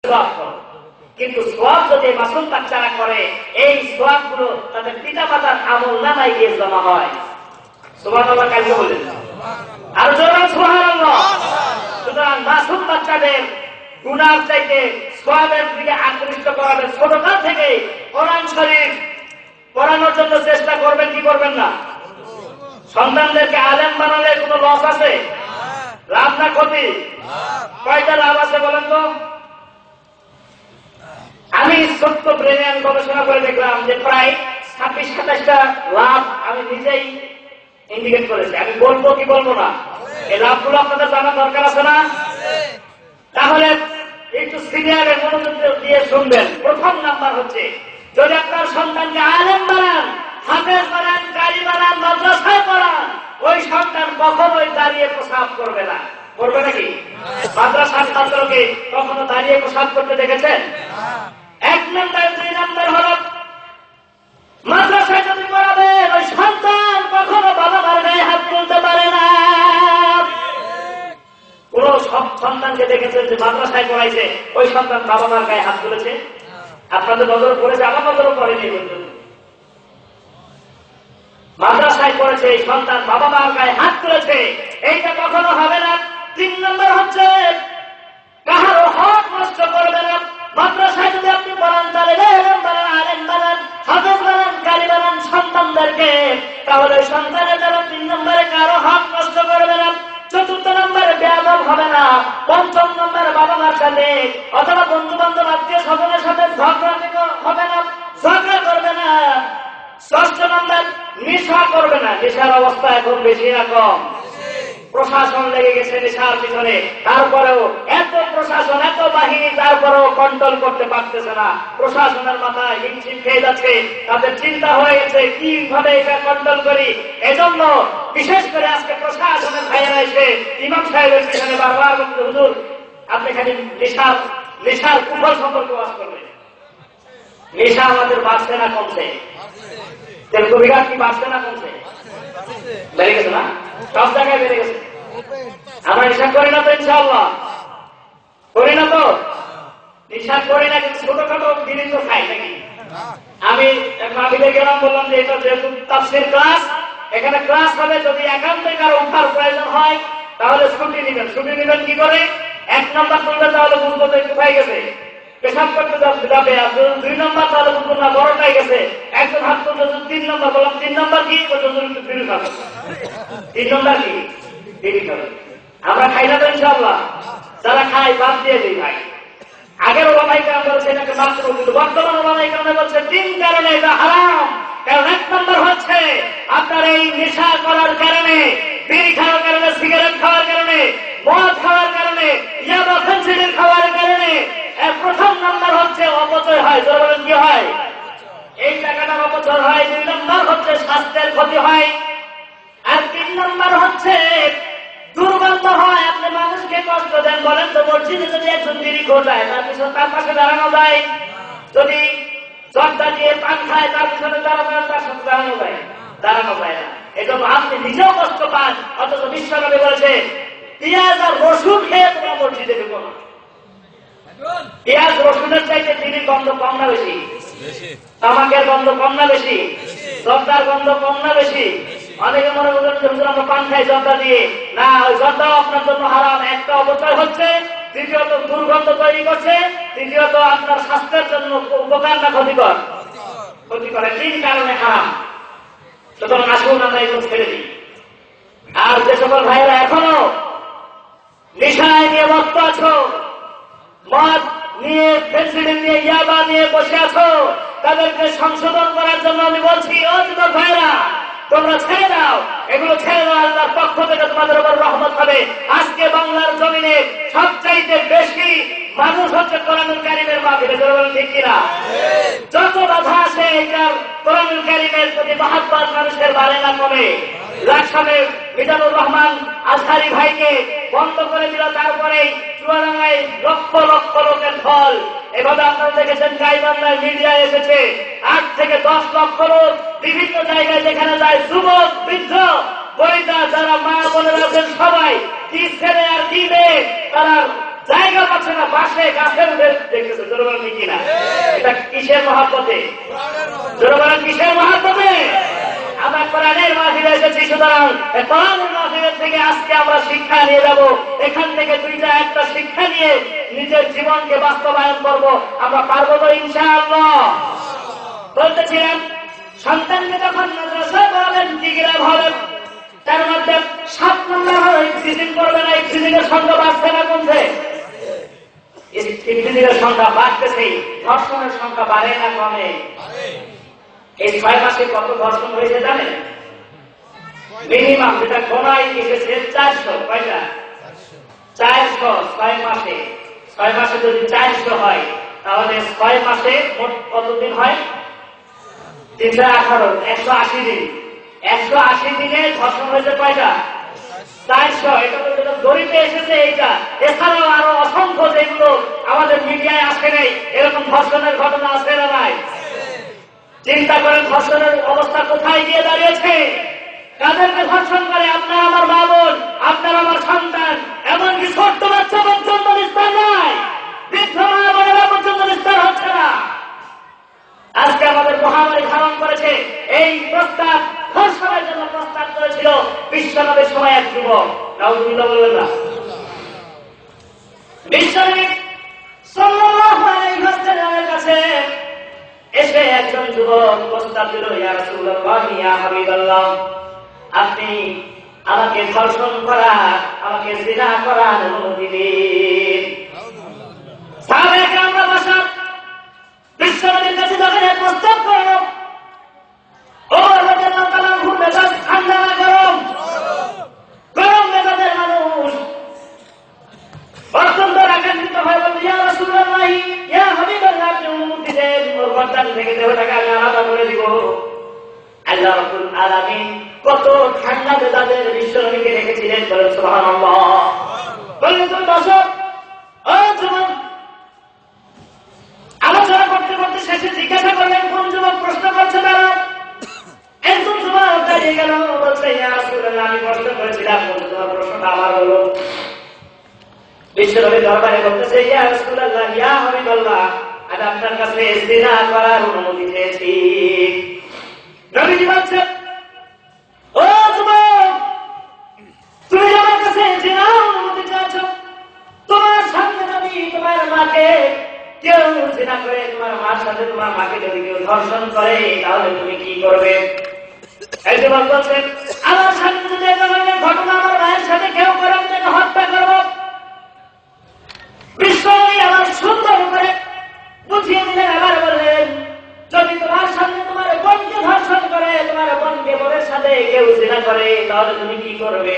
সওয়াব করো। কিন্তু সওয়াব যদি মাসুম বাচ্চারা করে, এই সওয়াব গুলো তাদের পিতা মাতার আমল নামায় গিয়ে জমা হয়। সুবহানাল্লাহ কালকে বলেন, আর জোরে সুবহানাল্লাহ। সুতরাং মাসুম বাচ্চাদের গুনাহ চাইতে সওয়াবের দিকে আকৃষ্ট করাবেন। ছোটকাল থেকে কোরআন শরীফ পড়ানোর জন্য চেষ্টা করবেন কি করবেন না? সন্তানদেরকে আলেম বানালে কোনো লস আছে? লাভ না ক্ষতি? কয়টা লাভ আছে বলেন তো? আমি ছোট্ট ব্রেনে আমি গবেষণা করে দেখলাম যে প্রায় 26-27টা লাভ আমি নিজেই ইন্ডিকেট করেছি। আমি বলবো কি বলবো না? এই লাভগুলো আপনাদের জানা দরকার আছে না? তাহলে একটু সিরিয়ালের মনোযোগ দিয়ে শুনবেন। প্রথম নাম্বার হচ্ছে, যদি আপনার সন্তানকে আলেম বানান, হাফেজ বানান, কারি বানান, মাদ্রাসায় পড়ান, ওই সন্তান কখনোই দাঁড়িয়ে প্রসাব করবে না। করবে নাকি? মাদ্রাসার ছাত্রকে কখনো দাঁড়িয়ে প্রসাব করতে দেখেছেন? এক নম্বর। দুই নম্বর হল, মাদ্রাসায় যদি পড়াবে ওই সন্তান কখনো বাবা মার গায়ে হাত তুলতে পারে না। কোন সব সন্তানকে দেখেছেন যে মাদ্রাসায় পড়াইছে ওই সন্তান বাবা মার গায়ে হাত তুলেছে? আপনাদের নজরে পড়েছে, আমার নজরে পড়েনি। মাদ্রাসায় পড়েছে এই সন্তান বাবা মার গায়ে হাত তুলেছে, এইটা কখনো হবে না। 3 নম্বর হচ্ছে, কাহারও হক নষ্ট করবে না। মাদ্রাসায় যদি আপনি পড়ান, তাহলে আলেম বানান, আলেম বানান, হাফেজ বানান, কারি বানান সন্তানদেরকে, তাহলে সন্তানের দ্বারা 3 নম্বরে কারো হক নষ্ট করবে না। 4 নম্বরে বেয়াদব হবে না। 5 নম্বরে বাবা মার সাথে অথবা বন্ধু বান্ধব আত্মীয় স্বজনের সাথে ঝগড়া হবে না, ঝগড়া করবে না। 6 নম্বর, নেশা করবে না। নেশার অবস্থা এখন বেশি না কম? প্রশাসন লেগে গেছে নেশার পিছনে, তারপরেও এত প্রশাসন, এত বাহিনী, তারপরেও কন্ট্রোল করতে পারতেছে না। প্রশাসনের মাথায় হিমশিম খেয়ে যাচ্ছে। তাদের চিন্তা হয়ে গেছে কিভাবে এটা কন্ট্রোল করি। এজন্য বিশেষ করে আজকে প্রশাসনের ভাইয়েরা এসে ইমাম সাহেবের পিছনে বারবার বলতে, হুজুর আপনি খালি নেশার কুফল সম্পর্কে ওয়াজ করবেন। নেশা আমাদের বাড়ছে না কমছে? কবিরাজ কি বাড়ছে না কমছে? বেড়ে গেছে না? সব জায়গায় বেড়ে গেছে। আমরা নেশা করি না তো? ইনশাআল্লাহ করি না তো? নেশা করি না, কিন্তু ছোটখাটো জিনিস তো খাই নাকি? আমি মাহফিলে গেলাম, বললাম যে এটা যেহেতু তাফসীর ক্লাস, এখানে ক্লাস হবে, যদি একান্তই কারো উঠার প্রয়োজন হয় তাহলে ছুটি নেবেন। ছুটি নেবেন কি করে? 1 নম্বর করলে তাহলে বুঝবো তো একটু খাই গেছে, পেশাব করতে যাবে। আর 2 নম্বর তাহলে বুঝবো না বড়টাই গেছে। একজন হাত তুলতে 3 নম্বর, বললাম 3 নম্বর কি? একটু ফিরে খাবে। 3 নম্বর কি? ফিরে খাবে। আমরা খাই না তো ইনশাআল্লাহ? যারা খায় বাদ দিয়ে দিই ভাই। আগের ওলামাই কেরাম বলছে এটাকে মাত্র, কিন্তু বর্তমান ওলামাই কেরাম বলছে 3 কারণে এটা হারাম। কারণ 1 নম্বর হচ্ছে আপনার এই নেশা করার কারণে, বিড়ি খাওয়ার কারণে, সিগারেট খাওয়ার কারণে, মদ খাওয়ার কারণে, ইয়াবা ফেন্সিডিল খাওয়ার কারণে। প্রথম নাম্বার হচ্ছে অপচয় হয়। বলেন কি হয়? এই টাকাটার অপচয় হয়। 2 নম্বর হচ্ছে স্বাস্থ্যের ক্ষতি হয়। আর 3 নম্বর হচ্ছে দুর্গন্ধ হয়। আপনি মানুষকে কষ্ট দেন। বলেন তো, মসজিদে যদি একজন বিড়ি ঘটায় তার পাশে দাঁড়ানো যায়? যদি জর্দা দিয়ে পান খায় তার পিছনে দাঁড়ানো, তার সাথে দাঁড়ানো যায়? দাঁড়ানো যায় না। এজন্য আপনি নিজেও কষ্ট পান, অথচ বিশ্বনবী বলেছে পেঁয়াজ আর রসুন খেয়ে তোমরা মসজিদে ঢুকো না। পেঁয়াজ রসুনের চাইতে বিড়ির গন্ধ কম না বেশি? তামাকের গন্ধ কম না বেশি? জর্দার গন্ধ কম না বেশি? অনেকে মনে করছেন আমরা পান খাই জর্দা দিয়ে। না, ওই জর্দাও আপনার জন্য হারাম। একটা অপচয় হচ্ছে, দ্বিতীয়ত দুর্গন্ধ তৈরি করছে, তৃতীয়ত আপনার স্বাস্থ্যের জন্য উপকার না ক্ষতিকর? ক্ষতিকর। 3 কারণে হারাম। সুতরাং আসুন আমরা এগুলো ছেড়ে দিই। আর যে সকল ভাইয়েরা এখনো নেশায় নিয়ে মত্ত আছো, মদ নিয়ে, ফেন্সিডিল নিয়ে, ইয়াবা নিয়ে বসে আছো, তাদেরকে সংশোধন করার জন্য আমি বলছি, ও যুবক ভাইরা, তোমরা ছেড়ে দাও। এগুলো ছেড়ে দাও, আল্লাহর পক্ষ থেকে তোমাদের উপর রহমত হবে। আজকে বাংলার জমিনে সবচাইতে বেশি মানুষ হচ্ছে কোরআনুল কারীমের মাহফিলে। ঠিক কিনা? যত বাধা আসে, এটা কোরআনুল কারীমের প্রতি মহাব্বত মানুষের বাড়ে না কমে। লাকসামে মিজানুর রহমান আজহারি ভাইকে বন্ধ করে দিল, তারপরে চুয়াডাঙ্গায় লক্ষ লক্ষ লোকের ফল। এভাবে আপনারা দেখেছেন গাইবান্ধায় মিডিয়া এসেছে 8 থেকে 10 লক্ষ লোক বিভিন্ন জায়গায়, যেখানে যায় যুবক, বৃদ্ধ, বনিতা, যারা মা বোনেরা আছেন, সবাই কি ছেলে আর কি মেয়ে, তারা জায়গা পাচ্ছে না, বাসে গাছের উঠে দেখতেছে। জোরে বলেন ঠিক কিনা? এটা কিসের মহাব্বতে? জোরে বলেন কিসের মহাব্বতে? আমরা কোরআনের মাহফিলে এসেছি, সুতরাং কোরআনের মাহফিলের থেকে আজকে আমরা শিক্ষা নিয়ে যাব। এখান থেকে দুইটা একটা শিক্ষা নিয়ে নিজের জীবনকে বাস্তবায়ন করব। আমরা পারবো তো ইনশাআল্লাহ? বলতেছিলাম, সন্তানকে যখন মাদ্রাসায় পড়াবেন কি কিনা ভাবেন, তার মধ্যে 7 নম্বর হলো ইফতিজিং করবে না। ইফতিজিংয়ের সংখ্যা বাড়ছে না কমছে? ইফতিজিংয়ের সংখ্যা বাড়তেছে, ধর্ষণের সংখ্যা বাড়ে না কমে? এই 6 মাসে কত ধর্ষণ হয়েছে জানেন? মিনিমাম যেটা গোনায় এসেছে 400। কয়টা? 400 6 মাসে। 6 মাসে যদি 400 হয়, তাহলে 6 মাসে মোট কতদিন হয়? 318, 180 দিন। 180 দিনে ধর্ষণ হয়েছে কয়টা? 400। এটা তো যেটা দড়িতে এসেছে এইটা। এছাড়াও আরো অসংখ্য যেগুলো আমাদের মিডিয়ায় আসে নেই, এরকম ধর্ষণের ঘটনা আছে না নাই? চিন্তা করেন ধর্ষণের অবস্থা কোথায় গিয়ে দাঁড়িয়েছে। কাদেরকে ধর্ষণ করে? আপনার আমার মা বোন, আপনার আমার সন্তান, এমনকি ছোট্ট বাচ্চা পর্যন্ত নিস্তার নাই। বৃদ্ধ মা বোনেরা পর্যন্ত নিস্তার হচ্ছে না। আজকে আমাদের মহামারী ধারণ করেছে। এই প্রস্তাব ধর্ষণের জন্য প্রস্তাব করেছিল বিশ্বনবীর সময় এক যুবক। নাউযুবিল্লাহ বলবেন না? বিশ্বনবী সাল্লাল্লাহু আলাইহি ওয়াসাল্লামের কাছে এসে একজন যুবক প্রস্তাব দিল, ইয়া রাসূলুল্লাহ, ইয়া হাবিবাল্লাহ, আপনি আমাকে ধর্ষণ করা, আমাকে জিনা করার অনুমতি দিন। সাহাবায়ে কেরামরা বসা বিশ্বনবীর কাছে যখন এক প্রস্তাব করল, ওমর রাদিয়াল্লাহু তাআলা খুব মেজাজ ঠান্ডা না গরম? গরম মেজাজের মানুষ অত্যন্ত রাগান্বিত হয়ে বলল, ইয়া রাসূলুল্লাহ, ইয়া হাবিবাল্লাহ, আপনি অনুমতি দেন, ওর গর্দান থেকে দেহটাকে আমি আলাদা করে দিব। আল্লাহ রাব্বুল আলামিন কত ঠান্ডা মেজাজের বিশ্বনবীকে রেখেছিলেন, বলেন সুবহানাল্লাহ। বললেন, তুমি বসো। ও যুবক, আলোচনা করতে করতে শেষে জিজ্ঞাসা করলেন, কোন যুবক প্রশ্ন করছে তারা? একজন যুবক দাঁড়িয়ে গেল, বলছে, ইয়া রাসূলুল্লাহ, আমি প্রশ্ন করেছিলাম, তোমার প্রশ্নটা আমার হলো। বিশ্বনবী দরবারে বলতেছে, ইয়া রাসূলুল্লাহ, ইয়া হাবিবাল্লাহ, আমি আপনার কাছে জিনা করার অনুমতি চেয়েছি। নবীজি বলছেন, ও যুবক, তুমি আমার কাছে জিনার অনুমতি চাচ্ছ, তোমার সামনে যদি তোমার মাকে কেউ জিনা করে, তোমার মার সাথে তোমার মাকে যদি কেউ ধর্ষণ করে, তাহলে তুমি কি করবে? এই যুবক বলছেন, আমার সামনে যদি এই ধরনের ঘটনা আমার মায়ের সাথে কেউ করে, আমি তাকে হত্যা করবো। বিশ্বনবী আমার সুন্দর করে বুঝিয়ে দিলেন, আবার বললেন, যদি তোমার সামনে তোমার বোনকে ধর্ষণ করে, তোমার বোনকে বোনের সাথে কেউ জিনা করে, তাহলে তুমি কি করবে?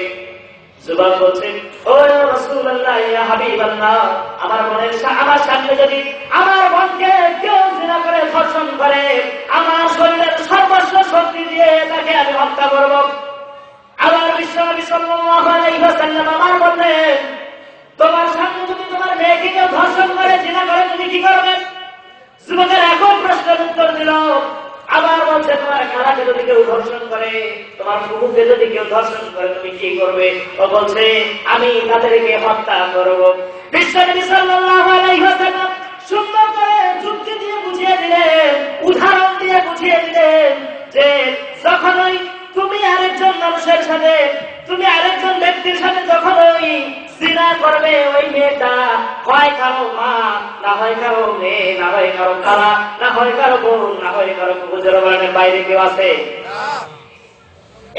যুবক বলছেন, ও রাসূলুল্লাহ, ইয়া হাবিবাল্লাহ, আমার সামনে যদি আমার বোনকে কেউ জিনা করে, ধর্ষণ করে, আমার শরীরের সর্বস্ব শক্তি দিয়ে তাকে আমি হত্যা করব। আবার বিশ্বনবী সাল্লাল্লাহু আলাইহি ওয়াসাল্লাম আমার বললেন, তোমার সামনে যদি তোমার মেয়েকে কেউ ধর্ষণ করে, জিনা করে, তুমি কি করবে? যুবকের এখন প্রশ্নের উত্তর দিল, আবার বলছে, তোমার খালাকে যদি কেউ ধর্ষণ করে, তোমার ফুফুকে যদি কেউ ধর্ষণ করে, তুমি কি করবে? ও বলছে, আমি তাদেরকে হত্যা করব। বিশ্বনবী সাল্লাল্লাহু আলাইহি ওয়াসাল্লাম সুন্দর করে যুক্তি দিয়ে বুঝিয়ে দিলেন, উদাহরণ দিয়ে বুঝিয়ে দিলেন যে যখনই তুমি আরেকজন মানুষের সাথে, তুমি আরেকজন ব্যক্তির সাথে যখনই জিনা করবে, ওই মেয়েটা হয় কারো মা, না হয় কারো মেয়ে, না হয় কারো খালা, না হয় কারো বোন, না হয় কারো বুজুর্গ, বাড়ির বাইরে কেউ আছে?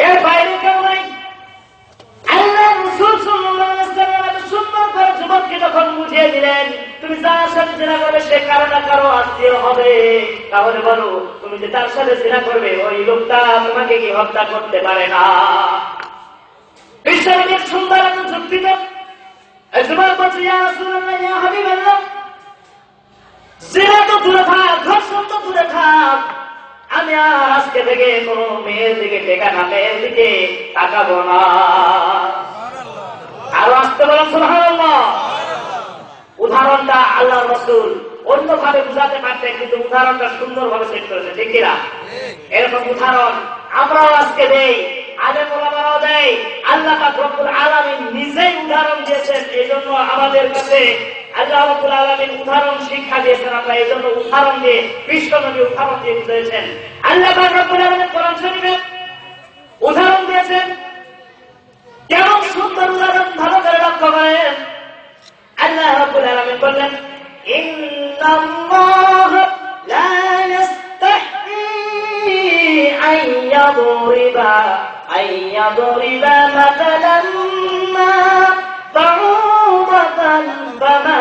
এর বাইরে কেউ নাই। আল্লাহ রাসূল সাল্লাল্লাহু আলাইহি ওয়াসাল্লাম সুন্দর করে যুবককে যখন বুঝিয়ে দিলেন, তুমি যার সাথে জিনা করবে সে কারো না কারো আত্মীয় হবে, তাহলে বলো, তুমি যে তার সাথে জিনা করবে, ওই লোকটা তোমাকে কি হত্যা করতে পারে না? বিশ্বনবী সুন্দর একটা যুক্তি দেন। যুবক বলছে, ইয়া রাসূলুল্লাহ, ইয়া হাবিবাল্লাহ, জিনা তো দূরে থাক, ধর্ষণ তো দূরে থাক, আমি আর আজকে থেকে কোন মেয়ের দিকে টেকা না, মেয়ের দিকে তাকাবো না। আরো আসতে বলেন সুবহানাল্লাহ। উদাহরণটা আল্লাহ রাসূল অন্যভাবে বুঝাতে পারতেন, কিন্তু উদাহরণটা সুন্দরভাবে সেট করেছে, ঠিক কিনা? এরকম উদাহরণ আমরাও আজকে দেই, আলেম ওলামারাও দেয়। আল্লাহ পাক রব্বুল আলামিন নিজেই উদাহরণ দিয়েছেন। এজন্য আমাদের কাছে আল্লাহ রাব্বুল আলামিন উদাহরণ শিক্ষা দিয়েছেন। আমরা এজন্য উদাহরণ দিয়ে, বিশ্বনবী উদাহরণ দিয়ে বুঝিয়েছেন। আল্লাহ পাক রব্বুল আলামিন কোরআন শরীফে উদাহরণ দিয়েছেন। কেমন সুন্দর উদাহরণ, ভালো করে লক্ষ্য করেন। আল্লাহ রাব্বুল আলামিন বললেন, ইন্নাল্লাহ লা ইস্তাহয়ী আন ইয়াদরিবা মাতালাম মা বাউদাতান ফামা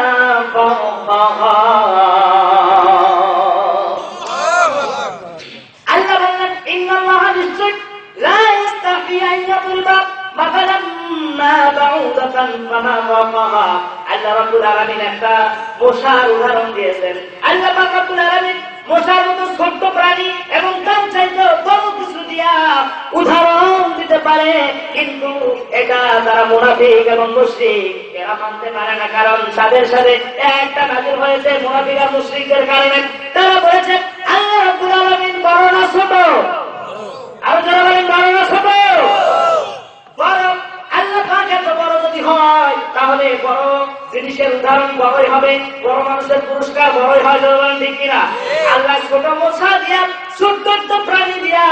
ফাওকাহা। আল্লাহ বললেন, ইন্নাল্লাহ নিশ্চয় লা ইস্তাহয়ী আন ইয়াদরিবা মাতালাম মা বাউদাতান ফামা ফাওকাহা। আল্লাহ রাব্বুল আলামিন একটা মশার উদাহরণ দিয়েছেন। আল্লাহ পাক রাব্বুল আলামিন মশার মতো ছোট্ট প্রাণী এবং তার চাইতে বড় কিছু দিয়া উদাহরণ দিতে পারে, কিন্তু এটা যারা মুনাফিক এবং মুশরিক এরা মানতে পারে না। কারণ তাদের সাথে একটা নাযিল হয়েছে মুনাফিক আর মুশরিকদের কারণে। তারা বলেছে আল্লাহ রাব্বুল আলামিন বড় না ছোট? আর যারা বলেন বড় না ছোট? বড়। আল্লাহ পাক এত বড় যদি হয় তাহলে বড় জিনিসের উদাহরণ বড়ই হবে, বড় মানুষের পুরস্কার বড়ই হয়। ঠিক কিনা? আল্লাহ ছোট মশা দিয়া, ছোট্ট প্রাণী দিয়া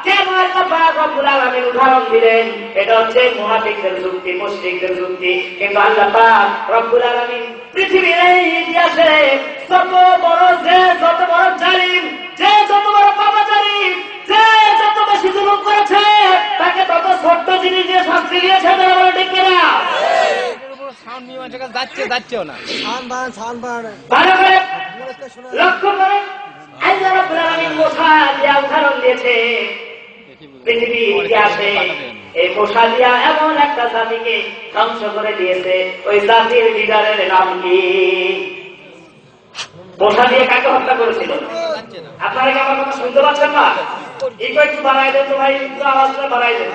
কেন আল্লাহ পাক রব্বুল আলামিন উদাহরণ দিলেন? এটা হচ্ছে মুনাফিকদের যুক্তি, মুশরিকদের যুক্তি। কিন্তু আল্লাহ পাক রব্বুল আলামিন পৃথিবীর এই ইতিহাসে যত বড় জালিম, যে যত বড় পাপাচারী, যে যত বেশি জুলুম করেছে তাকে তত ছোট্ট জিনিস দিয়ে শাস্তি দিয়েছে। ঠিক কিনা? লক্ষ্য করে আল্লাহ রাব্বুল আলামিন মশা দিয়া উদাহরণ দিয়েছে। পৃথিবীর ইতিহাসে এই মশা দিয়া এমন একটা জাতিকে ধ্বংস করে দিয়েছে। ওই জাতির লিডারের নাম কি? মশা দিয়ে কাকে হত্যা করেছিল? আপনারা কি আমার কথা শুনতে পাচ্ছেন না? একটু বাড়াই দেন তো ভাই, একটু আওয়াজটা বাড়াই দেন,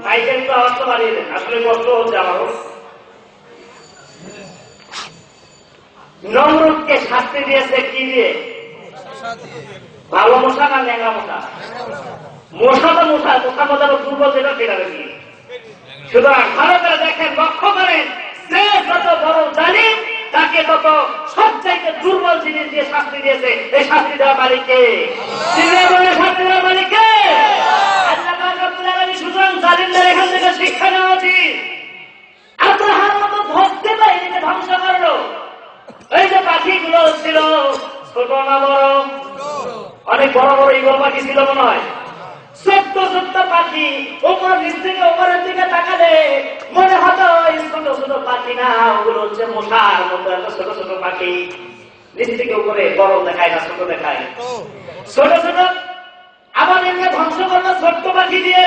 ভাইকে একটু আওয়াজটা বাড়িয়ে দেন। আসলে কষ্ট হচ্ছে আমারও। নমরুদকে শাস্তি দিয়েছে কি দিয়ে? ভালো মশা না ন্যাংরা মশা? মশা তো মশা, মশার মধ্যে দুর্বল যেটা সেটা বেশি। সুতরাং ভালো করে দেখেন, লক্ষ্য করেন, যে যত বড় জালিম তাকে তত সবচাইতে দুর্বল জিনিস দিয়ে শাস্তি দিয়েছে। এই শাস্তি দেওয়া মালিককে? শাস্তি দেওয়া মালিককে আল্লাহ পাক রব্বুল আলামিন। সুতরাং জালিমদের এখান থেকে শিক্ষা নেওয়া উচিত। আল্লাহর মতো ধরতে বাহিনীকে ধ্বংস করলো। এই যে পাখিগুলো ছিল ছোট না বড়? অনেক বড় বড় ঈগল পাখি ছিল মনে হয়। ছোট্ট ছোট্ট পাখি, ওপর নিচ থেকে ওপরের দিকে তাকালে মনে হতো ছোট ছোট পাখি না, ওগুলো হচ্ছে মশার মতো এত ছোট ছোট পাখি। নিচ থেকে উপরে বড় দেখায় না, ছোট দেখায়। ছোট ছোট আবার এমনি ধ্বংস করলো ছোট্ট পাখি দিয়ে।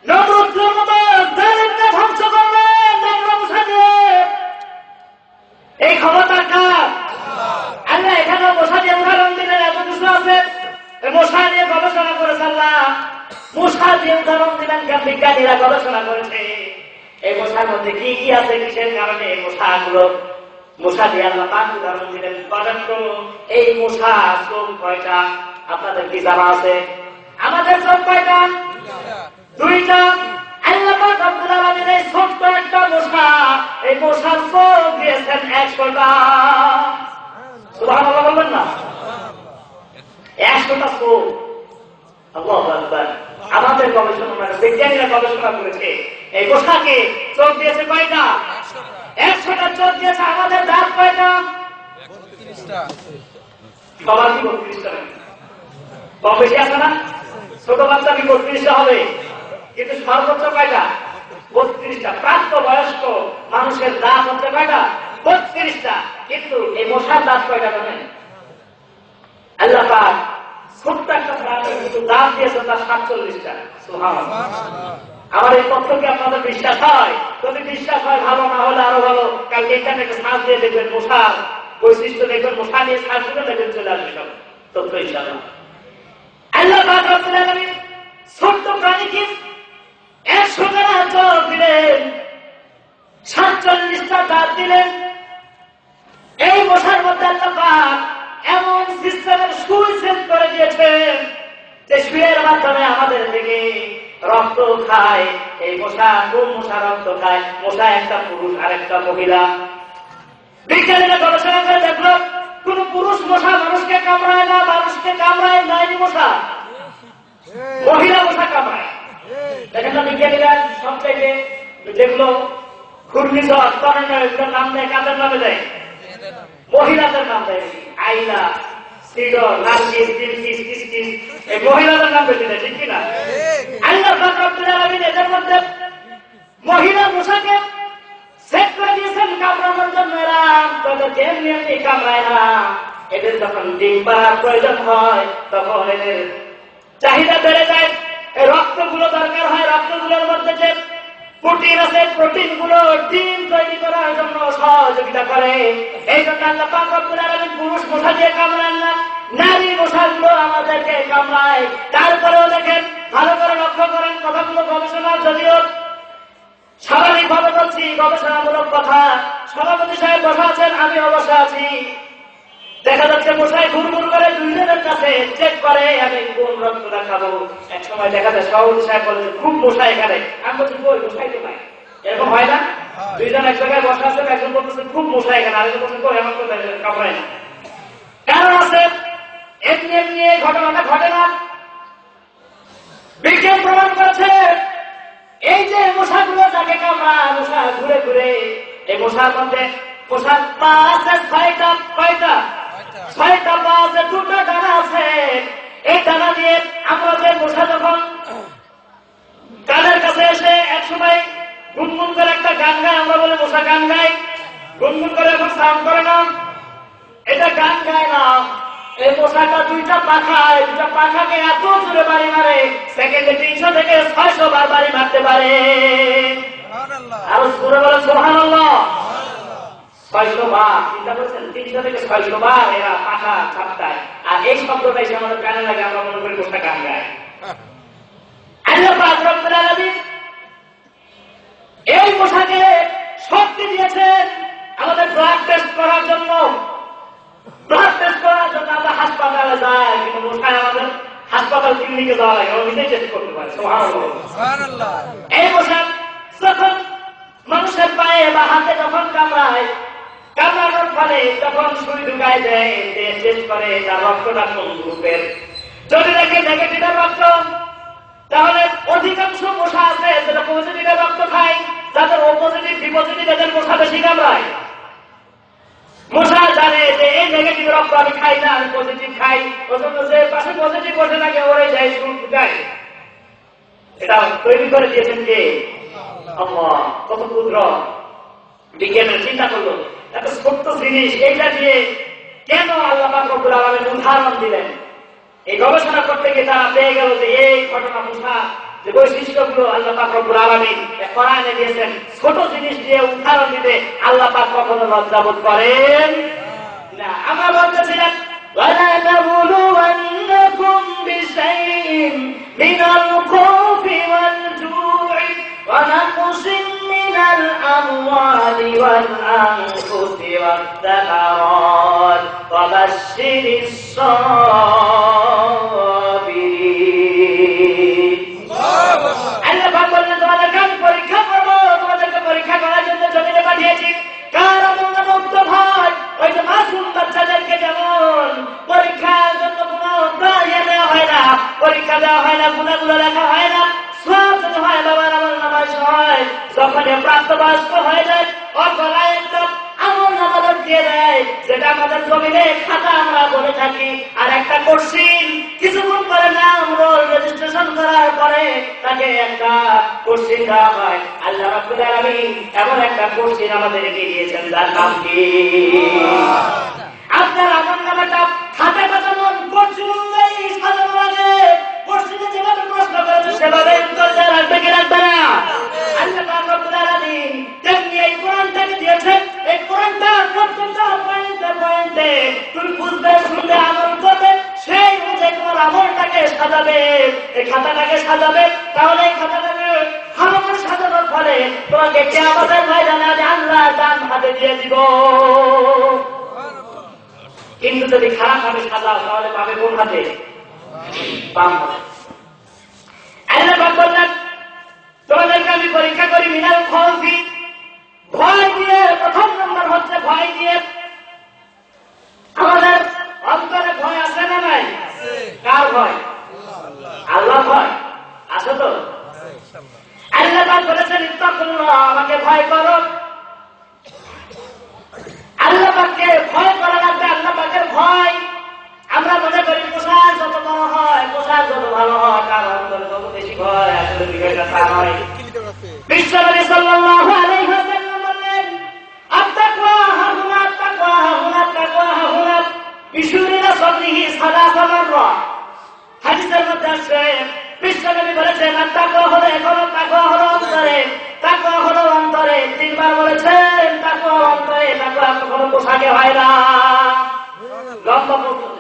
নমরুদের মতো জালিমকে ধ্বংস করলো ন্যাংরা মশা দিয়ে। এই ক্ষমতা কার? আল্লাহ এখানেও মশা দিয়ে উদাহরণ দিলেন। এত কিছু আছে, মশা নিয়ে গবেষণা করেছে আল্লাহ। মশা দিয়ে উদাহরণ দিলেন, বিজ্ঞানীরা গবেষণা করেছে এই মশার মধ্যে কি কি আছে, কিসের কারণে এই মশা দিয়ে আল্লাহ পাক উদাহরণ দিলেন। বলেন তো এই মশা চোখ কয়টা? আপনাদের কি জানা আছে? আমাদের চোখ কয়টা? দুইটা। আল্লাহ পাক রব্বুল আলামিন এই ছোট্ট একটা মশা, এই মশার চোখ দিয়েছেন 100টা। সুবহানাল্লাহ বলবেন না? 100টা চোখ। আল্লাহু আকবার। আমাদের গবেষণা, বিজ্ঞানীরা গবেষণা করেছে এই মশাকে চোখ দিয়েছে কয়টা? 100টা চোখ দিয়েছে। আমাদের দাঁত কয়টা? 32টা। সবার কি 32টা? কম বেশি আছে না? ছোট বাচ্চা কি 32টা হবে? কিন্তু সর্বোচ্চ কয়টা? 32টা। প্রাপ্ত বয়স্ক মানুষের দাঁত হচ্ছে কয়টা? 32টা। কিন্তু এই মশার দাঁত কয়টা জানেন? আল্লাহ পাক ছোট্ট একটা প্রাণী কিন্তু দাঁত দিয়েছে তার 47টা। সুবহানাল্লাহ। আমার এই তথ্য কি আপনাদের বিশ্বাস হয়? যদি বিশ্বাস হয় ভালো, না হলে আরো ভালো। কালকে ইন্টারনেটে সার্চ দিয়ে দেখবেন মশার বৈশিষ্ট্য, দেখবেন মশা নিয়ে সার্চ করে দেখবেন চলে আসবে সব তথ্য ইনশাআল্লাহ। আল্লাহ পাক রব্বুল আলামিন ছোট্ট প্রাণীকে 100টা চোখ দিলেন, 47টা দাঁত দিলেন। এই মশার মধ্যে আল্লাহ পাক এমন সিস্টেমের সুই সেট করে দিয়েছেন যে সুইয়ের মাধ্যমে আমাদের থেকে রক্ত খায়। এই মশা কোন মশা রক্ত খায়? মশা একটা পুরুষ আর একটা মহিলা। বিজ্ঞানীরা গবেষণা করে দেখলো কোন পুরুষ মশা মানুষকে কামড়ায় না, মানুষকে কামড়ায় নারী মশা, মহিলা মশা কামড়ায়। দেখেন না বিজ্ঞানীরা সবচেয়ে যেগুলো ঘূর্ণিঝড় তরঙ্গ এগুলোর নাম দেয় কাদের নামে দেয়? মহিলাদের নাম দেয়। আইলা, সিডর, নার্গিস, বিলকিস, কিসকিস, এই মহিলাদের নাম বেশি দেয়, ঠিক কিনা? আল্লাহ পাক রব্বুল আলামিন এদের মধ্যে মহিলা মশাকে সেট করে দিয়েছেন কামড়ানোর জন্য। এরা তাদেরকে এমনি এমনি কামড়ায় না। এদের যখন ডিম পাড়ার প্রয়োজন হয় তখন এদের চাহিদা বেড়ে যায়, এই রক্তগুলো দরকার হয়। রক্তগুলোর মধ্যে যে প্রোটিন আছে, প্রোটিন গুলো ডিম তৈরি করার জন্য সহযোগিতা করে। এই জন্য আল্লাহ পাক রব্বুল আলামিন পুরুষ মশা দিয়ে কামড়ান না, নারী মশাগুলো আমাদেরকে কামড়ায়। তারপরেও দেখেন, ভালো করে লক্ষ্য করেন কথাগুলো গবেষণা, যদিও স্বাভাবিকভাবে বলছি গবেষণামূলক কথা। সভাপতি সাহেব বসা আছেন, আমি অবসা আছি। দেখা যাচ্ছে মশাই ঘুরঘুর করে দুইজনের কাছে চেক করে আমি কোন রক্তটা খাবো। এক সময় দেখা যায় সভাপতি সাহেব বলে খুব মশা এখানে। আমি বলছি কই মশাই তো নাই। এরকম হয় না? দুইজন এক জায়গায় বসা আছে, একজন বলতেছে খুব মশা এখানে, আরেকজন বলছে কই আমার কোথায় কামড়ায় না। কারণ আছে, এমনি এমনি এই ঘটনাটা ঘটে না। বিজ্ঞান প্রমাণ করেছে এই যে মশাগুলো যাকে কামড়ায়, মশা ঘুরে ঘুরে, এই মশার মধ্যে মশার পা আছে ছয়টা। কয়টা? ছয়টা পা আছে, দুটো ডানা আছে। এই ডানা দিয়ে আমরা যে মশা যখন কানের কাছে এসে এক সময় গুনগুন করে একটা গান গায়, আমরা বলে মশা গান গায়, গুনগুন করে এখন সাউন্ড করে না, এটা গান গায় না। এই মশাটা দুইটা পাখায়, দুইটা পাখাকে এত জোরে বাড়ি মারে, সেকেন্ডে 300 থেকে 600 বার বাড়ি মারতে পারে। আর জোরে বলে সুবহানাল্লাহ। 600 বার, চিন্তা করছেন? 300 থেকে 600 বার এরা পাখা ছাপটায়। আর এই শব্দটা এসে আমাদের কানে লাগে, আমরা মনে করি মশা গান গায়। আল্লাহ পাক রব্বুল আলামিন এই মশাকে শক্তি দিয়েছেন আমাদের ব্লাড টেস্ট করার জন্য। ব্লাড টেস্ট করার জন্য আমরা হাসপাতালে যাই, কিন্তু মশায় আমাদের হাসপাতাল ক্লিনিকে যাওয়া লাগে, আমরা নিজেই টেস্ট করতে পারি। সুবহানাল্লাহ। এই মশা যখন মানুষের পায়ে বা হাতে যখন কামড়ায়, কামড়ানোর ফলে যখন সুই ঢুকায় দেয়, টেস্ট করে তার রক্তটা কোন গ্রুপের। যদি দেখে নেগেটিভের রক্ত, তাহলে অধিকাংশ মশা আছে যেটা পজিটিভের রক্ত খায়। যাদের ও পজিটিভ বি পজিটিভ এদের মশা বেশি কামড়ায়। মশা জানে যে এই নেগেটিভ রক্ত আমি খাই না, আমি পজিটিভ খাই, ওজন্য যে পাশে পজিটিভ বসে থাকে ওরে যাই সুই ঢুকায়। এটা তৈরি করে দিয়েছেন কে? আল্লাহ। কত ক্ষুদ্র বিজ্ঞানের চিন্তা করলো, এত ছোট্ট জিনিস, এইটা দিয়ে কেন আল্লাহ পাক রব্বুল আলামিন উদাহরণ দিলেন? এই গবেষণা করতে গিয়ে তারা পেয়ে গেল যে এই ঘটনা মশা যে বৈশিষ্ট্যগুলো আল্লাহ পাক রব্বুল আলামিন কোরআনে দিয়েছেন, ছোট জিনিস দিয়ে উদাহরণ দিতে আল্লাহ পাক কখনো লজ্জাবোধ করেন না। আমরা বলতেছিলাম وَلَا نَبْلُوَنَّكُمْ بِشَيْءٍ مِنَ الْخَوْفِ وَالْجُوعِ وَنَقْصٍ مِنَ الْأَمْوَالِ وَالْأَنفُسِ وَالثَّمَرَاتِ وَبَشِّرِ الصَّابِرِينَ। আল্লাহ পাক বলেন তোমাদেরকে আমি পরীক্ষা করবো, তোমাদেরকে পরীক্ষা করার জন্য জমিনে পাঠিয়েছি। কার মনে মুক্ত হয় ওই যে মাসুম বাচ্চাদেরকে যেমন পরীক্ষার জন্য কোনো ইয়ে দেওয়া হয় না, পরীক্ষা দেওয়া হয় না, গুণাগুলো লেখা হয় না, সব যদি হয় বাবার আমল নামাজ হয়, যখন প্রাপ্তবয়স্ক হয়ে যায় অগলায় একটা আমল নামাজ দিয়ে দেয়, যেটা আমাদের জমিনে খাতা আমরা বলে থাকি। আর একটা কোশ্চিন কিছুক্ষণ পরে নাম রোল রেজিস্ট্রেশন করার পরে তাকে একটা কোশ্চিন দেওয়া হয়। আল্লাহ রাব্বুল আলামিন এমন একটা কোশ্চিন আমাদেরকে দিয়েছেন, যার নাম কি? আপনার আমল নামাটা খাতাটা যেমন কোশ্চিন অনুযায়ী সাজানো লাগে, কোশ্চিনে যেভাবে প্রশ্ন করেছে সেভাবে উত্তর দেওয়া লাগবে কি লাগবে না? আল্লাহ রাব্বুল আলামিন তেমনি এই কোরআনটাকে দিয়েছেন। এই কোরআনটা প্রত্যেকটা পয়েন্টে পয়েন্টে তুমি বুঝবে, শুনবে, আমল করবে, সেই অনুযায়ী তোমার আমলটাকে সাজাবে, এই খাতাটাকে সাজাবে। তাহলে এই খাতাটাকে ভালো করে সাজানোর ফলে তোমাকে কিয়ামতের ময়দানে আমি আল্লাহ ডান হাতে দিয়ে দিব। কিন্তু যদি খারাপ ভাবে সাজাও তাহলে পাবে কোন হাতে? বাম হাতে। আল্লাহ পাক বললেন তোমাদেরকে আমি পরীক্ষা করি মিনাল খৌফি, ভয় দিয়ে। প্রথম নম্বর হচ্ছে ভয় দিয়ে। আমাদের অন্তরে ভয় আছে না নাই? কার ভয়? আল্লাহ ভয় আছে তো? আল্লাহ পাক বলেছেন ইত্তাকুল্লাহ, আমাকে ভয় করো। আল্লাহ পাককে ভয় করা লাগবে। আল্লাহ পাকের ভয় আমরা মনে করি পোশাক যত বড় হয়, পোশাক যত ভালো হয়, তার অন্তরে তত বেশি ভয়। আসলে বিষয়টা তা নয়। বিশ্বনবী সাল্লাল্লাহু আলাইহি ওয়াসাল্লাম বললেন আত্তাকওয়া হাহুনা, তাকওয়া হাহুনা, তাকওয়া হাহুনা বিশুরিনা সাদরিহি সালাসা মাররা। হাদিসের মধ্যে আছে বিশ্বনবী বলেছেন তাকওয়া হলো এখনো, তাকওয়া হলো অন্তরে, তাকওয়া হলো অন্তরে। তিনবার বলেছেন তাকওয়া অন্তরে, তাকওয়া কখনো পোশাকে হয় না।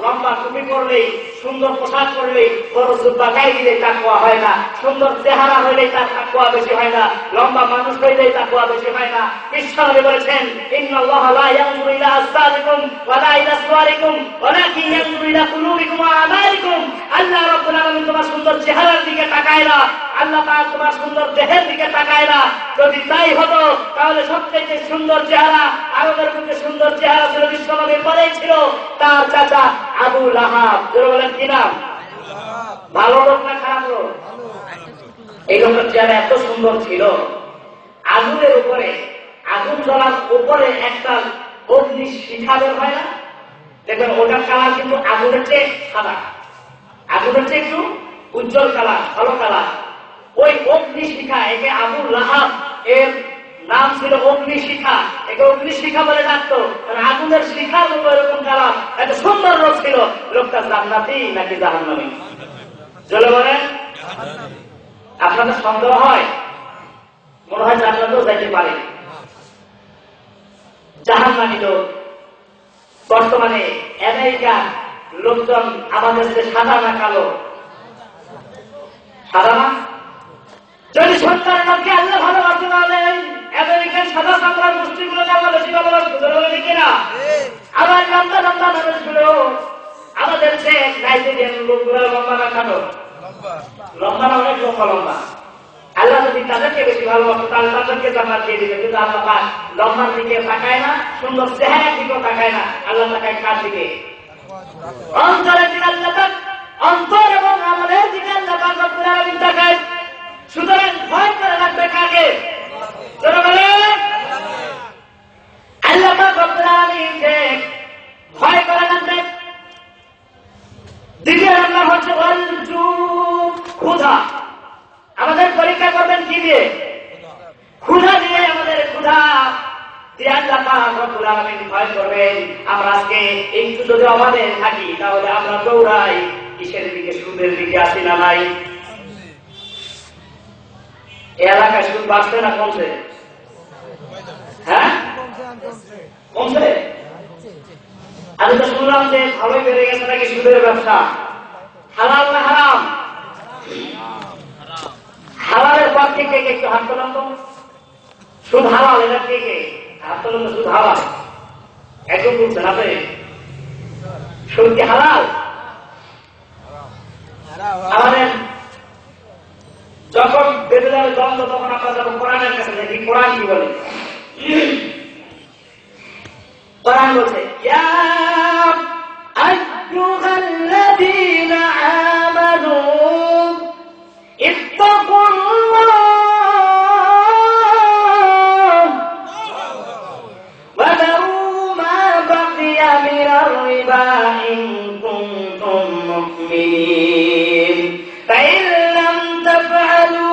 লম্বা টুপি পরলেই, সুন্দর পোশাক পরলেই, বড় জুব্বা গায়ে দিলে তাকওয়া হয় না। সুন্দর চেহারা হইলেই তার তাকওয়া বেশি হয় না। লম্বা মানুষ হইলেই তাকওয়া বেশি হয় না। বিশ্বনবী বলেছেন ইন্নাল্লাহা লা ইয়ানজুরু ইলা আসসারিকুম ওয়া লা ইলা সুওয়ারিকুম ওয়ালাকিন ইয়ানজুরু ইলা কুলুবিকুম ওয়া আমালিকুম। আল্লাহ রাব্বুল আলামিন তোমার সুন্দর চেহারার দিকে তাকায় না, আল্লাহ পাক তোমার সুন্দর দেহের দিকে তাকায় না। যদি তাই হতো তাহলে সবচেয়ে সুন্দর চেহারা, আরবের মধ্যে সুন্দর চেহারা ছিল বিশ্বনবীর পরেই ছিল তার চাচা আবু লাহাব। বলেন কি নাম? ভালো লোক না খারাপ লোক? এই লোকের চেহারা এত সুন্দর ছিল, আগুনের উপরে, আগুন জ্বলার উপরে একটা অগ্নি শিখা বের হয় না, দেখবেন ওটার কালার কিন্তু আগুনের চেয়ে সাদা, আগুনের চেয়ে একটু উজ্জ্বল কালার, ভালো কালার। ওই অগ্নি শিখা, একে আবু লাহাব, এর নাম ছিল অগ্নি শিখা, একে অগ্নি শিখা বলে ডাকতো। আগুনের শিখার মতো এরকম কালার, এত সুন্দর লোক ছিল। লোকটা জান্নাতি নাকি জাহান্নামী? চলে বলেন। আপনাদের সন্দেহ হয়? মনে হয় জান্নাতেও যাইতে পারে। জাহান্নামী লোক বর্তমানে আমেরিকার লোকজন আমাদের যে সাদা না কালো? সাদা না? যদি সন্তানের নামকে আল্লাহ ভালোবাসতে তাহলে আমেরিকার সাদা চামড়ার গোষ্ঠীগুলোকে আমরা বেশি ভালোবাসি কিনা? আবার লম্বা লম্বা মানুষগুলো আমাদের যে নাইজেরিয়ান লোকগুলো লম্বা না কাটো? লম্বা না, অনেক লম্বা লম্বা। আল্লাহ যদি তাদেরকে বেশি ভালোবাসে তাহলে তাদেরকে জান্নাত দিয়ে দিবে। কিন্তু আল্লাহ পাক লম্বার দিকে তাকায় না, সুন্দর চেহারার দিকেও তাকায় না। আল্লাহ তাকায় কার দিকে? অন্তরের দিকে আল্লাহ পাক, অন্তর এবং আমলের দিকে আল্লাহ পাক রব্বুল আলামিন তাকায়। সুতরাং ভয় করে রাখবে কাকে? আল্লাহ পাক রব্বুল আলামিনকে ভয় করে রাখবে। দ্বিতীয় নাম্বার হচ্ছে ক্ষুধা। আমাদের পরীক্ষা করবেন কি দিয়ে? ক্ষুধা দিয়ে। আমাদের ক্ষুধা দিয়ে আল্লাহ পাক রব্বুল আলামিন ভয় করবেন। আমরা আজকে একটু যদি অভাবে থাকি তাহলে আমরা দৌড়াই কিসের দিকে? সুদের দিকে। আসি না নাই? এলাকায় সুদ বাড়ছে না কমছে? হ্যাঁ, কমছে। আমি তো শুনলাম যে ভালোই বেড়ে গেছে নাকি সুদের ব্যবসা। হালাল না হারাম? হালালের পর কে কে একটু হাত তোলাম তো। সুদ হালাল, এটা কে কে হাত তোলাম তো? সুদ হালাল একদম বলছেন আপনি? সুদ কি হালাল? আমাদের যখন বেঁধে যাবে দ্বন্দ্ব, তখন আমরা যাবো কোরআনের কাছে। দেখি কোরআন কি বলে। কোরআন বলছে ইয়া আইয়ুহাল্লাযীনা আমানু ইত্তাকুল্লাহ ওয়া দারু মা বাকিয়া মিনার রিবা ইন কুনতুম মুমিনিন ফাইন লাম তাফআলু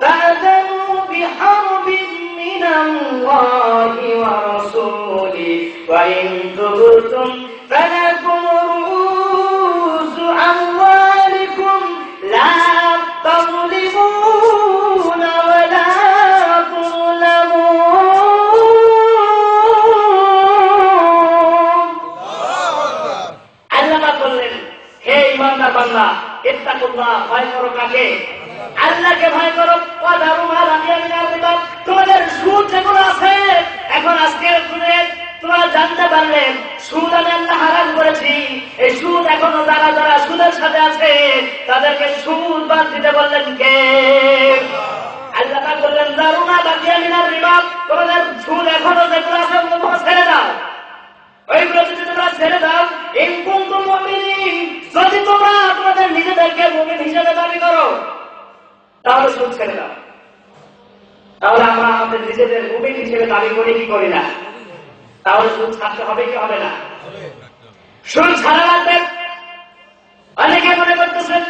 ফাআযানু বিহারবিন মিনাল্লাহি ওয়া রাসূলিহি ওয়া ইন তুবতুম ফালাকুম রুউসু আমওয়ালিকুম লা তাযলিমুনা ওয়া লা তুযলামুন। আল্লাহ বললেন, হে ঈমানদার বান্দা, ইত্তাকুল্লাহ, ভয় করো কাকে? আল্লাহকে ভয় করো। ওয়া দারু মা বাকিয়া মিনার রিবা, তোমাদের সুদ যেগুলো আছে, এখন আজকের দিনে তোমরা জানতে পারলে সুদ আমি আল্লাহ হারাম করেছি। এই সুদ এখনো যারা যারা সুদের সাথে আছে তাদেরকে সুদ বাদ দিতে বললেন কে? আল্লাহ পাক বললেন দারুনা বাকিয়া মিনার রিবা, তোমাদের সুদ এখনো যেগুলো আছে ওগুলো ছেড়ে দাও, ওইগুলো যদি তোমরা ছেড়ে দাও। ইন কুনতুম মুমিনিন, যদি তোমরা তোমাদের নিজেদেরকে মুমিন হিসেবে দাবি করো তাহলে সুদ ছেড়ে দাও। তাহলে আমরা আমাদের নিজেদের মুমিন হিসেবে দাবি করি কি করি না? তাহলে সুদ ছাড়তে হবে কি হবে না? সুদ ছাড়া লাগবে। অনেকে মনে করতেছেন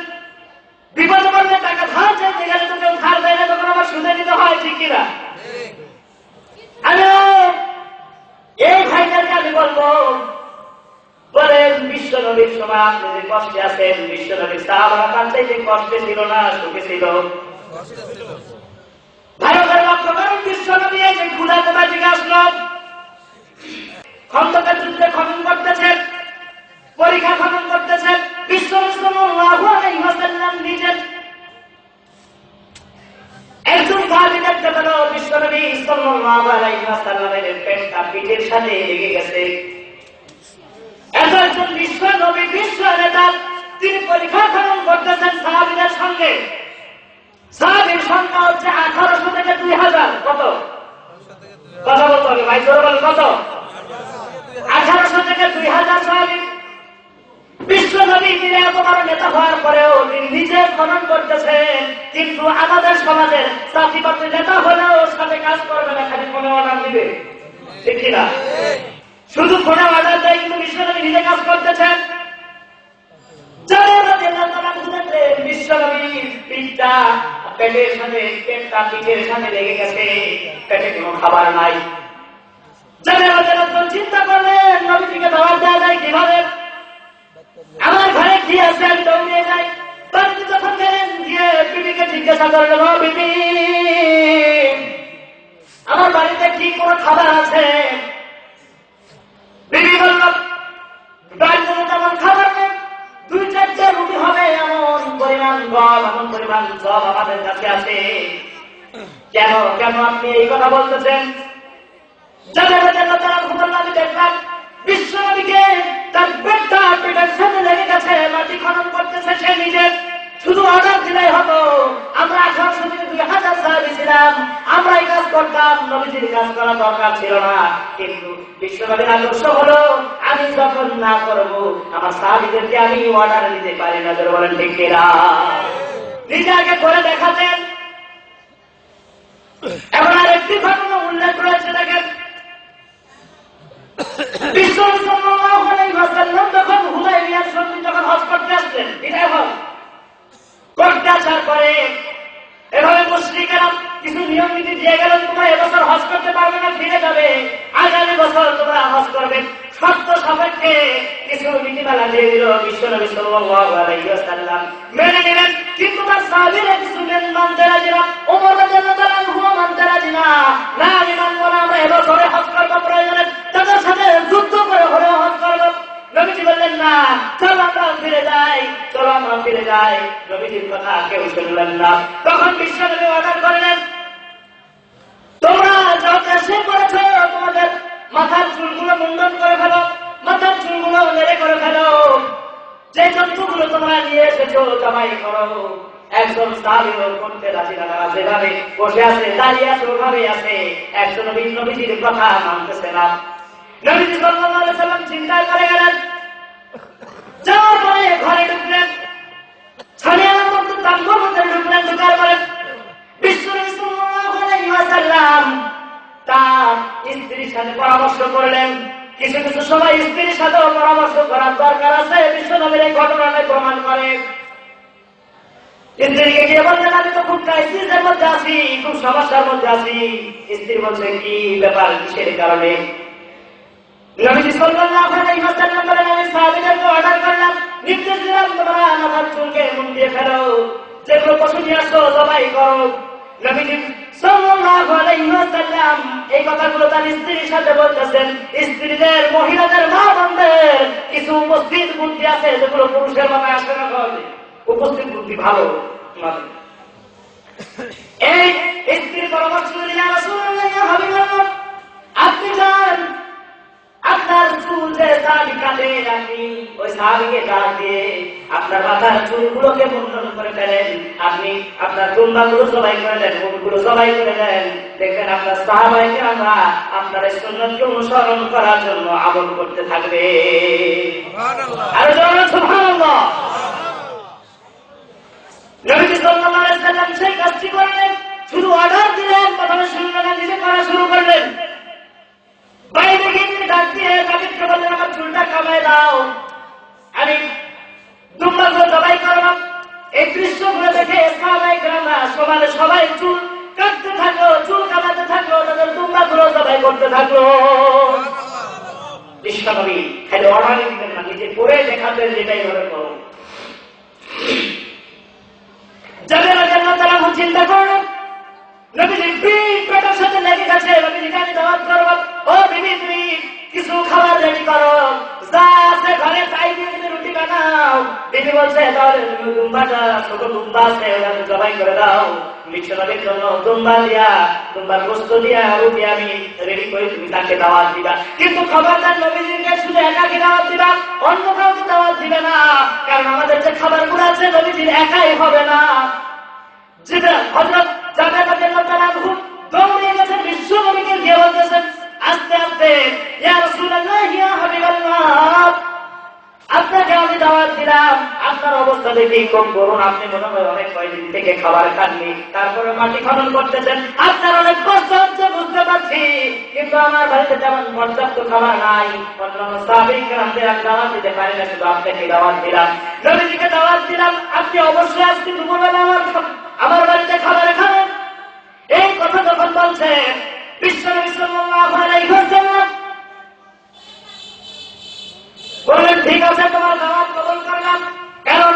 বিপদ পড়লে টাকা ধার চাইতে গেলে তো কেউ ধার দেয় না, তখন আবার সুদে দিতে হয়, ঠিক কিনা? হ্যালো, এই ভাইটাকে আমি বলবো, বলেন বিশ্ব নবীর সময় আপনি যে কষ্টে আছেন, বিশ্ব নবীর সাহাবারা তার চাইতে কষ্টে ছিল না সুখে ছিল? ভালো করে লক্ষ্য করেন, বিশ্ব নবী এই যে ক্ষুধা কোথা থেকে আসলো? খন্দকের যুদ্ধে খনন করতেছেন, পরীক্ষা খনন করতেছেন। বিশ্ব সাল্লাল্লাহু আলাইহি ওয়াসাল্লাম নিজের একজন সাহাবী দেখতে পেল বিশ্ব নবী সাল্লাল্লাহু আলাইহি ওয়াসাল্লামের পেটটা পিঠের সাথে লেগে গেছে। একজন বিশ্ব নবী, বিশ্ব নেতা, তিনি পরীক্ষা খনন করতেছেন সাহাবীদের সঙ্গে। সাহাবীর সংখ্যা হচ্ছে 1800 থেকে 2000। কত? কথা বলতে হবে ভাই, জোরে বলেন কত? 1800 থেকে 2000 সাহাবী। বিশ্ব নবী তিনি এত বড় নেতা হওয়ার পরেও তিনি নিজে খনন করতেছেন, কিন্তু আমাদের সমাজের জাতিগত নেতা হলেও সাথে কাজ করবে না, খালি ফোনে অর্ডার দিবে, ঠিক কিনা? শুধু ফোনে অর্ডার দেয়, কিন্তু বিশ্ব নবী নিজে কাজ করতেছেন। বিশ্ব নবীর পিঠটা পেটের সাথে, পেটটা পিঠের সাথে লেগে গেছে, পেটে কোনো খাবার নাই। চিন্তা করলেন নবীজিকে দাওয়াত দেওয়া যায় কিভাবে? আমার ঘরে কি আছে আমি দৌড়িয়ে যাই। বাড়িতে যখন গেলেন গিয়ে বিবিকে জিজ্ঞাসা করলেন, ও বিবি, আমার বাড়িতে কি কোনো খাবার আছে? বিবি বলল, বাড়িতে তেমন খাবার নেই, 2-4টা রুটি হবে এমন পরিমাণ গম, এমন পরিমাণ জল আমাদের কাছে আছে। কেন কেন আপনি এই কথা বলতেছেন? আমি দেখলাম বিশ্ব নবীকে তার পেটটা পেটের সাথে লেগে গেছে, মাটি খনন করতেছে সে নিজে। শুধু অর্ডার দিলেই হতো। আমরা 1800 থেকে 2000 সাহাবী ছিলাম, আমরা এই কাজ করতাম, নবীজির কাজ করা দরকার ছিল না। কিন্তু বিশ্ব নবীর আদর্শ হলো আমি যখন না করবো আমার সাহাবীদেরকে আমি অর্ডার দিতে পারি না। যারা বলেন ঠিক কিনা? নিজে আগে করে দেখাতেন। এমন আরেকটি ঘটনা উল্লেখ রয়েছে, দেখেন বিশ্ব সাল্লাল্লাহু আলাইহি ওয়াসাল্লাম যখন হুদায়বিয়ার সন্ধি যখন হজ করতে আসলেন, বিদায় হজ করতে আসার পরে এভাবে মুশরিকেরা কিছু নিয়ম নীতি দিয়ে গেলেন, তোমরা এবছর হজ করতে পারবে না, ফিরে যাবে, আগামী বছর তোমরা হজ করবে। শর্ত সাপেক্ষে কিছু নীতিমালা দিয়ে দিল। বিশ্ব নবী সাল্লাল্লাহু আলাইহি ওয়াসাল্লাম মেনে নিলেন, কিন্তু তার সাহাবীরা কিছু মানতে রাজি না। ওমর রাদিয়াল্লাহু আনহু মানতে রাজি না। না, আমি মানবো না, আমরা এবছরে হজ করবো, প্রয়োজনে তাদের সাথে যুদ্ধ করে হলেও হজ করবো। নবীজি বললেন না, চলো আমরা ফিরে যাই, চলো আমরা ফিরে যাই। নবীজির কথা কেউ শুনলেন না। তখন বিশ্ব নবী অর্ডার করলেন, তোমরা যাও দেশে করেছ, তোমাদের মাথার চুলগুলো মুন্ডন করে ফেলো, মাথার চুলগুলো নেড়ে করে ফেলো, যে জন্তুগুলো তোমরা নিয়ে এসেছো জমাই করো। একজন সাহাবীও করতে রাজি না, যেভাবে বসে আছে, দাঁড়িয়ে আছে, ওভাবে আছে। একজন নবীজির কথা মানতেছে না। নবীজি সাল্লাল্লাহু আলাইহি ওয়াসাল্লাম চিন্তা করে গেলেন। যাওয়ার পরে ঘরে ঢুকলেন, ছানিয়ার মধ্যে তাম্বুর মধ্যে ঢুকলেন। ঢুকার পরে বিশ্ব নবী সাল্লাল্লাহু আলাইহি ওয়াসাল্লাম তার স্ত্রীর সাথে পরামর্শ করলেন। কিছু কিছু সময় স্ত্রীর সাথেও পরামর্শ করার দরকার আছে। বিশ্ব নবীর এই ঘটনাটা প্রমাণ করে। স্ত্রীকে গিয়ে বললেন, আমি তো খুব ক্রাইসিসের মধ্যে আছি, খুব সমস্যার মধ্যে আছি। স্ত্রী বলছে, কি ব্যাপার, কিসের কারণে? নবীজি সাল্লাল্লাহু আলাইহি ওয়াসাল্লাম বলেন, আমি সাহাবীদেরকে অর্ডার করলাম, নির্দেশ দিলাম, তোমরা মাথার চুলকে মুন্ডিয়ে ফেলো, যেগুলো পশু নিয়ে আসো জবাই করো। নবীজি সাল্লাল্লাহু আলাইহি ওয়াসাল্লাম এই কথাগুলো তার স্ত্রীর সাথে বলতেছেন। স্ত্রীদের, মহিলাদের, মা বোনদের কিছু উপস্থিত বুদ্ধি আছে যেগুলো পুরুষের মাথায় আসে না। উপস্থিত বুদ্ধি ভালো। এই স্ত্রীর পরামর্শ দিলেন, ইয়া রাসূলুল্লাহ, ইয়া হাবিবাল্লাহ, আপনি যান, আপনার চুল যে সাহাবী কাটে, আপনি ওই সাহাবীকে ডাক দিয়ে আপনার মাথার চুলগুলোকে মুন্ডন করে ফেলেন, আপনি আপনার দুম্বাগুলো জবাই করে দেন, উটগুলো জবাই করে দেন। দেখবেন আপনার সাহাবায়ে আমরা আপনার এই সুন্নতকে অনুসরণ করার জন্য আমল করতে থাকবে। আর জোরে সুবহানাল্লাহ। নবী সাল্লাল্লাহু আলাইহি ওয়াসাল্লাম সেই কাজটি করলেন, শুধু অর্ডার দিলেন, প্রথমে শুনলেন, নিজে করা শুরু করলেন। বাইরে গিয়ে তিনি ডাক দিয়ে তাদেরকে বললেন, আমার চুলটা কামায় দাও, আমি দুম্বাগুলো জবাই করলাম। এই দৃশ্যগুলো দেখে সাহাবায়ে কেরামরা সবাই চুল কাটতে থাকলো, চুল কামাতে থাকলো, তাদের দুম্বাগুলো জবাই করতে থাকলো। বিশ্বনবী খালি অর্ডারই দিতেন না, নিজে করে দেখাতেন, যেটাই ধরে করো। যাদের রাদিয়াল্লাহু চিন্তা করলেন, নবীজির পেটের সাথে লেগে গেছে, নবীজিকে আমি দাওয়াত করব। ও বিবি, তুমি কিছু খাবার রেডি করো, যা আছে ঘরে তাই দিয়ে তুমি রুটি বানাও। বিবি বলছে, তাহলে তুমি দুম্বাটা, ছোট দুম্বা আছে, ওটা জবাই করে দাও। বিশ্বনবীর জন্য দুম্বা দিয়া, দুম্বার গোশত দিয়া রুটি আমি রেডি করে তুমি তাকে দাওয়াত দিবা। কিন্তু খবরদার নবীজিকে শুধু একাকে দাওয়াত দিবা, অন্য কাউকে দাওয়াত দিবে না। কারণ আমাদের যে খাবারগুলো আছে নবীজির একাই হবে না। যেটা হযরত জাবের রাদিয়াল্লাহু তাআলা আনহু দৌড়ে গেছেন, বিশ্বনবীকে গিয়ে বলতেছেন আস্তে আস্তে, ইয়া রাসূলুল্লাহ, ইয়া হাবিবাল্লাহ, আপনাকে আমি দাওয়াত দিলাম, আপনার অবস্থা দেখে খুব করুন, আপনি মনে হয় অনেক কয়েকদিন থেকে খাবার খাননি, তারপরে মাটি খনন করতেছেন, আপনার অনেক কষ্ট হচ্ছে বুঝতে পারছি, কিন্তু আমার বাড়িতে তেমন পর্যাপ্ত খাবার নাই, অন্যান্য সাহাবীকে আমি দাওয়াত দিতে পারি না, শুধু আপনাকে দাওয়াত দিলাম, নবীজিকে দাওয়াত দিলাম, আপনি অবশ্যই আজকে দুপুরবেলা আমার বাড়িতে খাবার খাবেন। এই কথা যখন বলছে, বিশ্বনবী সাল্লাল্লাহু আলাইহি ওয়াসাল্লাম বললেন, ঠিক আছে, তোমার দাওয়াত কবুল করলাম। কারণ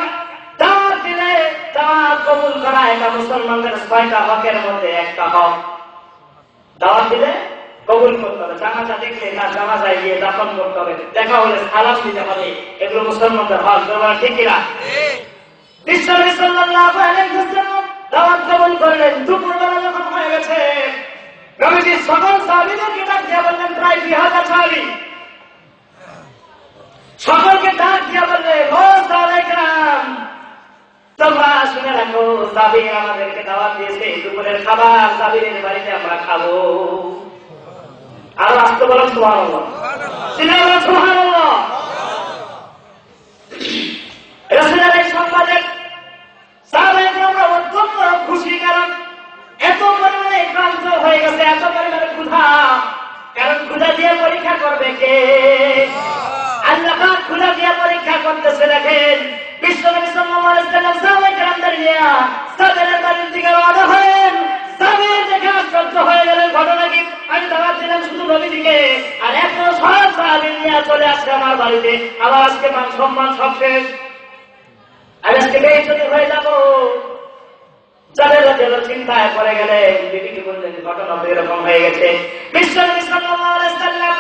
দাওয়াত দিলে দাওয়াত কবুল করা এটা মুসলমানদের ৬টা হকের মধ্যে একটা হক। দাওয়াত দিলে কবুল করতে হবে, জানাজা দেখলে তার জানাজায় গিয়ে দাফন করতে হবে, দেখা হলে সালাম দিতে হবে, এগুলো মুসলমানদের হক। ঠিক কিনা? বিশ্বনবী সাল্লাল্লাহু আলাইহি ওয়াসাল্লাম দাওয়াত কবুল করলেন। দুপুরবেলা যখন হয়ে গেছে, নবীজি সকল সাহাবীদেরকে ডাক দিয়ে বললেন, প্রায় ২০০০ সাহাবী, সকলকে ডাক দিয়ে বললেন, ও সাহাবায়ে কেরাম, তোমরা শুনে রাখো, সাহাবীরা আমাদেরকে দাওয়াত দিয়েছে, দুপুরের খাবার সাহাবীদের বাড়িতে আমরা খাবো। আর আসতে বলেন সুবহানাল্লাহ, সুবহানাল্লাহ। রাসূলের এই সংবাদে সাহাবায়ে কেরামরা অত্যন্ত খুশি, কারণ এত পরিমাণে ক্লান্ত হয়ে গেছে, এত পরিমাণে ক্ষুধা। কারণ ক্ষুধা দিয়ে পরীক্ষা করবে কে? আল্লাহ পাক ক্ষুধা দিয়ে পরীক্ষা করতেছে। দেখেন, বিশ্বনবী সাল্লাল্লাহু আলাইহি ওয়াসাল্লাম সাহাবায়ে কেরামদের নিয়ে সাবেরের বাড়ির দিকে রওনা হলেন। সাবের দেখে আশ্চর্য হয়ে গেলেন, ঘটনা কি? আমি দাওয়াত দিলাম শুধু নবীজিকে, আর এখন সব সাহাবী নিয়ে চলে আসছে আমার বাড়িতে, আবার আজকে মান সম্মান সব শেষ, আর আজকে বেইজ্জতি হয়ে যাবো। যাদের চিন্তায় পড়ে গেলেন, বিবিকে বললেন ঘটনা তো এরকম হয়ে গেছে। বিশ্বনবী সাল্লাল্লাহু আলাইহি ওয়াসাল্লাম